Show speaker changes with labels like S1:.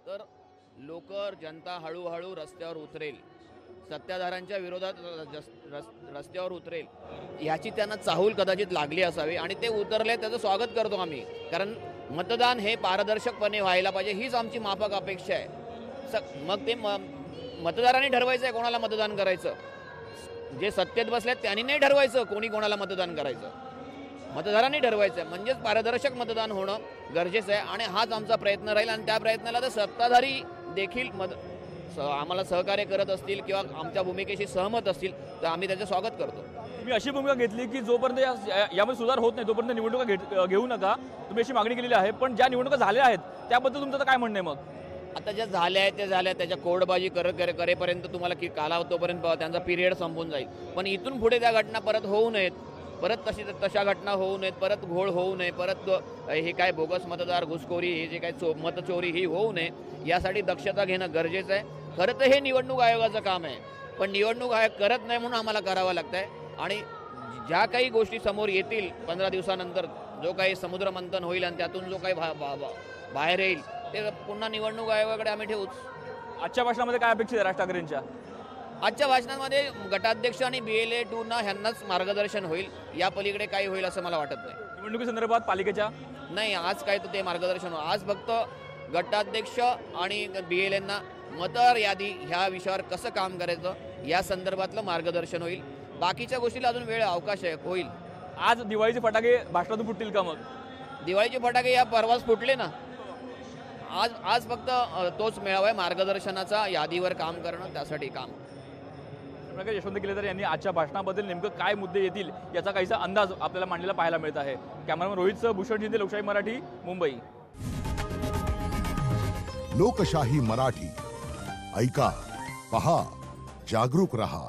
S1: तर जनता हळूहळू रस्त्यावर उतरेल, सत्ताधाऱ्यांच्या विरोधात रस्त्यावर उतरेल याची त्यांना चाहूल कदाचित लागली असावी आणि ते उतरले, त्याचं स्वागत करतो आम्ही. कारण मतदान हे पारदर्शकपणे व्हायला पाहिजे, हीच आमची माफक अपेक्षा आहे. मग ते मतदारांनी ठरवायचं आहे कोणाला मतदान करायचं. जे सत्तेत बसल्यात त्यांनी नाही ठरवायचं कोणी कोणाला मतदान करायचं, मतदारांनी ठरवायचं आहे. म्हणजेच पारदर्शक मतदान होणं गरजेचं आहे आणि हाच आमचा प्रयत्न राहील. आणि त्या प्रयत्नाला तर सत्ताधारी देखील आम्हाला सहकार्य करत असतील किंवा आमच्या भूमिकेशी सहमत असतील तर आम्ही त्याचं स्वागत करतो.
S2: तुम्ही अशी भूमिका घेतली की जोपर्यंत यामध्ये सुधार होत नाही तोपर्यंत निवडणुका घेऊ नका, तुम्ही अशी मागणी केलेली आहे. पण ज्या निवडणुका झाल्या आहेत त्याबद्दल तुमचं तर काय म्हणणं आहे? मग
S1: आता ज्या झाल्या आहेत ते झाल्या, त्याच्या कोडबाजी करेपर्यंत तुम्हाला की कालावधी तोपर्यंत त्यांचा पिरियड संपून जाईल. पण इथून पुढे त्या घटना परत होऊ नयेत, परत तशा घटना होऊ नयेत, परत घोळ होऊ नये, परत हे काय बोगस मतदार घुसखोरी, हे जे काय मतचोरी ही होऊ नये यासाठी दक्षता घेणं गरजेचं आहे. खरं तर हे निवडणूक आयोगाचं काम आहे, पण निवडणूक आयोग करत नाही म्हणून आम्हाला करावं लागतं आहे. आणि ज्या काही गोष्टी समोर येतील 15 दिवसानंतर, जो काही समुद्रमंथन होईल आणि त्यातून जो काही बाहेर येईल ते पुन्हा निवडणूक आयोगाकडे आम्ही ठेवूच.
S2: आजच्या भाषणामध्ये काय अपेक्षित आहे राज ठाकरेंच्या?
S1: आजच्या भाषणामध्ये गटाध्यक्ष आणि BLA 2 ना ह्यांनाच मार्गदर्शन होईल, या पलीकडे काही होईल असं मला वाटत नाही.
S2: निवडणुकीसंदर्भात पालिकेच्या
S1: नाही, आज काय तर ते मार्गदर्शन आज फक्त गटाध्यक्ष आणि BLAंना मतदार यादी ह्या विषयावर कसं काम करायचं या संदर्भातलं मार्गदर्शन होईल. बाकीच्या गोष्टीला अजून वेळ अवकाश आहे, होईल.
S2: आज दिवाळीचे फटाके भाषणातून फुटतील का? मग
S1: दिवाळीचे फटाके या परवाच फुटले ना. आज फक्त तोच मेळावा आहे, मार्गदर्शनाचा, यादीवर काम करणं, त्यासाठी काम.
S2: प्रकाश यशवंत केलेकर यांनी आजच्या भाषणाबद्दल नेमकं काय मुद्दे येतील याचा काहीसा अंदाज आपल्याला मांडलेला पाहायला मिळत आहे. कॅमेरामन रोहितसह भूषण शिंदे, लोकशाही मराठी, मुंबई.
S3: लोकशाही मराठी ऐका, पहा, जागरूक रहा.